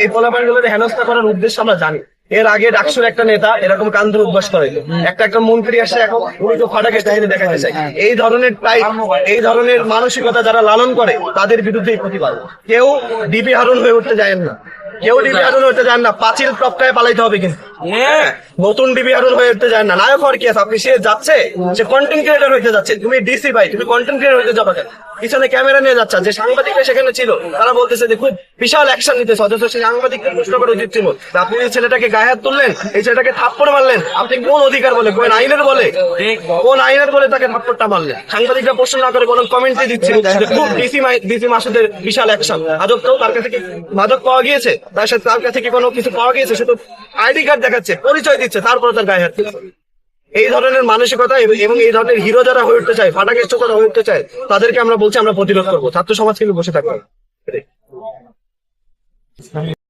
এই পোলাপানগুলোর হেনস্থা করার উদ্দেশ্য আমরা জানি। এর আগে ডাকসুর একটা নেতা এরকম কান্দ উদ্বাস করে, একটা মন্ত্রী আসে এখন উনি তো ফাটাকে চাহিদা দেখাতে চাই। এই ধরনের মানসিকতা যারা লালন করে তাদের বিরুদ্ধেই প্রতিবাদ। কেউ ডিবি হারুন হয়ে উঠতে যায় না, পাঁচিল টপকায় পালাইতে হবে। কিন্তু নতুন ডিবি হারুন হয়ে উঠতে যায় না। নায়ক হওয়ার কি আছে? আপনি সে যাচ্ছে, সে কন্টেন্ট ক্রিয়েটর হইতে যাচ্ছে। তুমি ডিসি ভাই, তুমি কন্টেন্ট ক্রিয়েটর হইতে যাবে কেন? পিছনে ক্যামেরা নিয়ে যাচ্ছে, যে সাংবাদিকরা সেখানে ছিল তারা বলতেছে যে খুব বিশাল অ্যাকশন নিতেছে, অথচ সেই সাংবাদিকদের প্রশ্ন করা উচিত ছিল। আপনি এই ছেলেটাকে গায়ে হাত তুললেন, এই ছেলেটাকে থাপ্পড় মারলেন, আপনি কোন অধিকার বলে, কোন আইনের বলে তাকে থাপ্পড়টা মারলেন? সাংবাদিকরা প্রশ্ন না করে বরং কমেন্টে দিচ্ছিল খুব ডিসি মাসুদের বিশাল অ্যাকশন। আদব তো তার কাছে কি মাদক পাওয়া গিয়েছে? তার কাছে কি কোনো কিছু পাওয়া গিয়েছে? সে তো আইডি কার্ড দেখাচ্ছে, পরিচয় দিচ্ছে, তারপরে তার গায়ে হাত তুলছে। এই ধরনের মানসিকতা এবং এই ধরনের হিরো যারা হয়ে উঠতে চায়, ফাটাকেষ্ট যারা হয়ে উঠতে চায়, তাদেরকে আমরা বলছি আমরা প্রতিরোধ করবো। ছাত্র সমাজ কিন্তু বসে থাকবো।